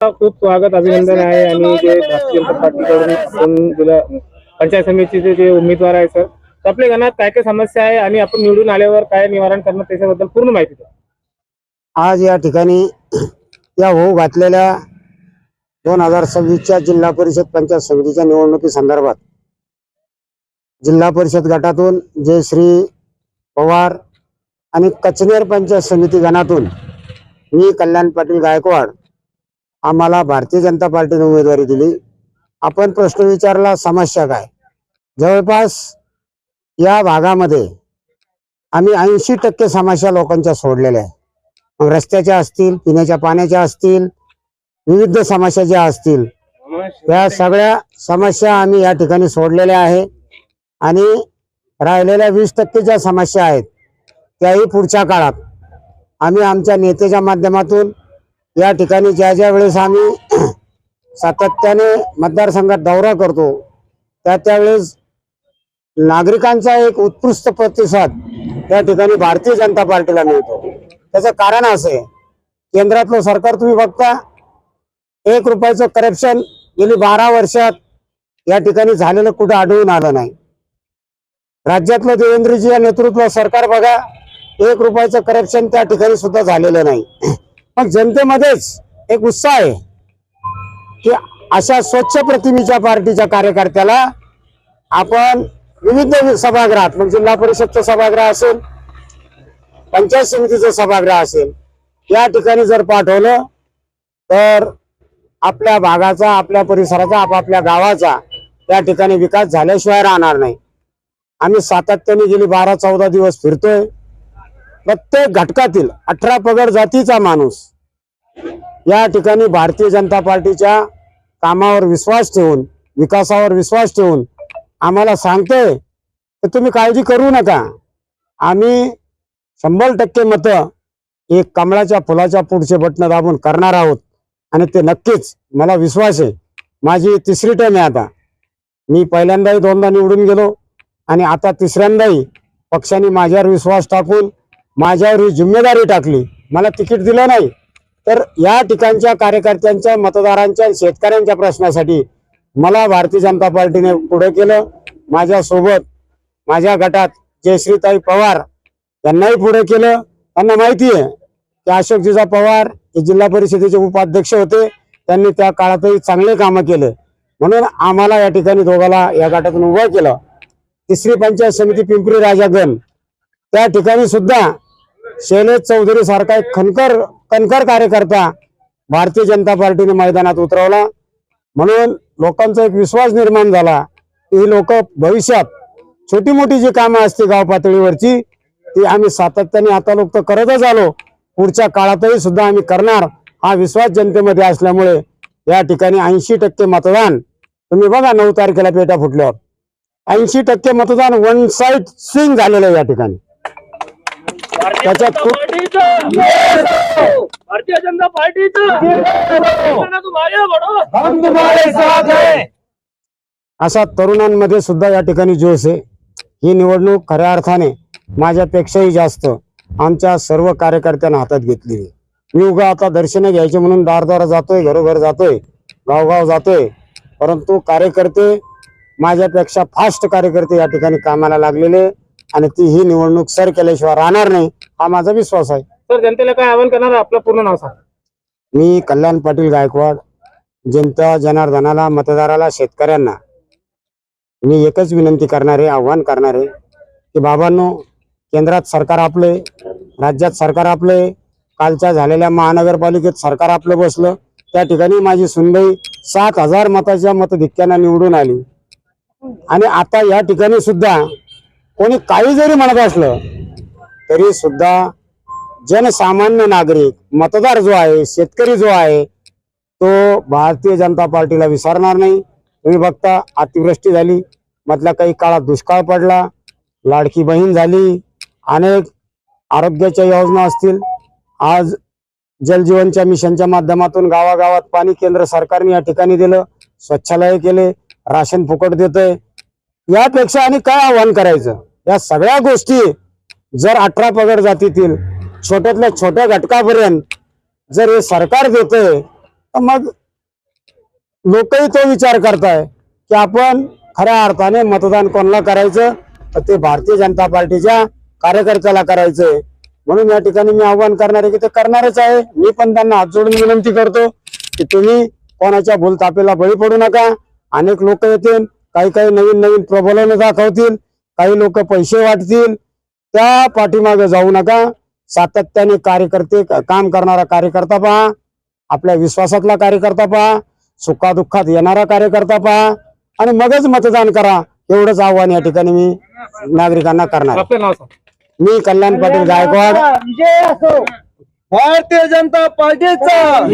खूप स्वागत अभिनंदन आहे आणि जे भारतीय जनता पार्टीकडून आपण दिलं पंचायत समितीचे जे उमेदवार आहे सर, तर आपल्या गावात काय काय समस्या आहे आणि आपण निवडून आल्यावर काय निवारण करणार त्याच्याबद्दल पूर्ण माहिती द्या. आज या ठिकाणी या होऊ घातलेल्या 2026च्या जिल्हा परिषद पंचायत समितीच्या निवडणुकी संदर्भात जिल्हा परिषद गटातून जयश्री पवार आणि कचनेर पंचायत समिती गणातून मी कल्याण पाटील गायकवाड आम्हाला भारतीय जनता पार्टीने उमेदवारी दिली. आपण प्रश्न विचारला समस्या काय. जवळपास या भागामध्ये आम्ही 80% समस्या लोकांच्या सोडलेल्या आहे. मग रस्त्याच्या असतील, पिण्याच्या पाण्याच्या असतील, विविध समस्या ज्या असतील त्या सगळ्या समस्या आम्ही या ठिकाणी सोडलेल्या आहे. आणि राहिलेल्या 20% ज्या समस्या आहेत त्याही पुढच्या काळात आम्ही आमच्या नेत्याच्या माध्यमातून या ठिकाणी ज्या ज्या वेळेस आम्ही सातत्याने मतदारसंघात दौरा करतो त्यावेळेस नागरिकांचा एक उत्कृष्ट प्रतिसाद या ठिकाणी भारतीय जनता पार्टीला मिळतो. त्याचं कारण असं आहे, केंद्रातलं सरकार तुम्ही बघता 1 रुपयाचं करप्शन गेली 12 वर्षात या ठिकाणी झालेलं कुठं आढळून आलं नाही. राज्यातलं देवेंद्रजी या नेतृत्व सरकार बघा 1 रुपयाचं करप्शन त्या ठिकाणी सुद्धा झालेलं नाही. पण जनतेमध्येच एक उत्साह आहे की अशा स्वच्छ प्रतिमेच्या पार्टीच्या कार्यकर्त्याला आपण विविध सभागृहात, मग जिल्हा परिषदचं सभागृह असेल, पंचायत समितीचं सभागृह असेल, या ठिकाणी जर पाठवलं तर आपल्या भागाचा, आपल्या परिसराचा, आपापल्या गावाचा या ठिकाणी विकास झाल्याशिवाय राहणार नाही. आम्ही सातत्याने गेली 12-14 दिवस फिरतोय. प्रत्येक घटकातील 18 पगड जातीचा माणूस या ठिकाणी भारतीय जनता पार्टीच्या कामावर विश्वास ठेवून, विकासावर विश्वास ठेवून आम्हाला सांगतोय की तुम्ही काळजी करू नका, आम्ही 100% मतं एक कमळाच्या फुलाच्या पुढचे बटन दाबून करणार आहोत. आणि ते नक्कीच, मला विश्वास आहे. माझी 3री टर्म आहे आता. मी पहिल्यांदाही 2दा निवडून गेलो आणि आता 3ऱ्यांदाही पक्षाने माझ्यावर विश्वास टाकून माझ्यावर ही जिम्मेदारी टाकली. मला तिकीट दिलं नाही तर या ठिकाणच्या कार्यकर्त्यांच्या, मतदारांच्या, शेतकऱ्यांच्या प्रश्नासाठी मला भारतीय जनता पार्टीने पुढे केलं. माझ्यासोबत माझ्या गटात जयश्रीताई पवार यांनाही पुढे केलं. त्यांना माहिती आहे की अशोकजीजा पवार हे जिल्हा परिषदेचे उपाध्यक्ष होते, त्यांनी त्या काळातही चांगले कामं केले. म्हणून आम्हाला या ठिकाणी दोघाला या गटातून उभं केलं. 3री पंचायत समिती पिंपरी राजागण त्या ठिकाणी सुद्धा शैलेश चौधरी सारखा एक कणखर कार्यकर्ता भारतीय जनता पार्टीने मैदानात उतरवला. म्हणून लोकांचा एक विश्वास निर्माण झाला की ही लोक भविष्यात छोटी मोठी जी कामं असते गाव पातळीवरची ती आम्ही सातत्याने आता लोक तर करतच आलो, पुढच्या काळातही सुद्धा आम्ही करणार. हा विश्वास जनतेमध्ये असल्यामुळे या ठिकाणी 80% मतदान, तुम्ही बघा 9 तारखेला पेटा फुटल्यावर 80% मतदान वन साइड स्विंग झालेलं आहे या ठिकाणी. त्याच्यात भारतीय जनता अशा तरुणांमध्ये सुद्धा या ठिकाणी जोश आहे. ही निवडणूक खऱ्या अर्थाने माझ्यापेक्षाही जास्त आमच्या सर्व कार्यकर्त्यांना हातात घेतली. मी उगा आता दर्शनं घ्यायचे म्हणून दारदार जातोय, घरोघर जातोय, गावगाव जातोय, परंतु कार्यकर्ते माझ्यापेक्षा फास्ट कार्यकर्ते या ठिकाणी कामाला लागलेले आणि ती ही निवडणूक सर केल्याशिवाय राहणार नाही, हा माझा विश्वास आहे. सर, जनतेला काय आवाहन करणार, आपलं पूर्ण नाव सांगा. मी कल्याण पाटील गायकवाड जनता जनार्दनाला, मतदाराला, शेतकऱ्यांना मी एकच विनंती करणार आहे, आव्हान करणार आहे की बाबांनो, केंद्रात सरकार आपले, राज्यात सरकार आपले, कालच्या झालेल्या महानगरपालिकेत सरकार आपलं बसलं, त्या ठिकाणी माझी सुनबाई 7,000 मताच्या मतधिक्यानं निवडून आली. आणि आता या ठिकाणी सुद्धा कोणी काही जरी म्हणत असलं तरी सुद्धा जनसामान्य नागरिक, मतदार जो आहे, शेतकरी जो आहे, तो भारतीय जनता पार्टीला विसरणार नाही. तुम्ही बघता अतिवृष्टी झाली, मधल्या काही काळात दुष्काळ पडला, लाडकी बहीण झाली, अनेक आरोग्याच्या योजना असतील, आज जलजीवनच्या मिशनच्या माध्यमातून गावागावात पाणी केंद्र सरकारने या ठिकाणी दिलं, स्वच्छालय केले, राशन फुकट देतंय. यापेक्षा आणि काय आव्हान करायचं. या सगळ्या गोष्टी जर 18 पगड जातीतील छोट्यातल्या छोट्या घटकापर्यंत जर हे सरकार देतंय तर मग लोकही तो विचार करताय की आपण खऱ्या अर्थाने मतदान कोणाला करायचं, तर ते भारतीय जनता पार्टीच्या कार्यकर्त्याला करायचंय. म्हणून या ठिकाणी मी आव्हान करणार आहे की ते करणारच आहे. मी पण त्यांना हात जोडून विनंती करतो की तुम्ही कोणाच्या भूलथापेला बळी पडू नका. अनेक लोक येतील, काही काही नवीन नवीन प्रबोधन दाखवतील, काही लोक पैसे वाटतील, त्या पाठीमागे जाऊ नका. सातत्याने कार्यकर्ते काम करणारा कार्यकर्ता पहा, आपल्या विश्वासातला कार्यकर्ता पहा, सुखादुःखात येणारा कार्यकर्ता पहा आणि मगच मतदान करा. एवढंच आव्हान या ठिकाणी मी नागरिकांना करणार. आपलं नाव सांग. मी कल्याण पाटील गायकवाड. भारतीय जनता पार्टीचा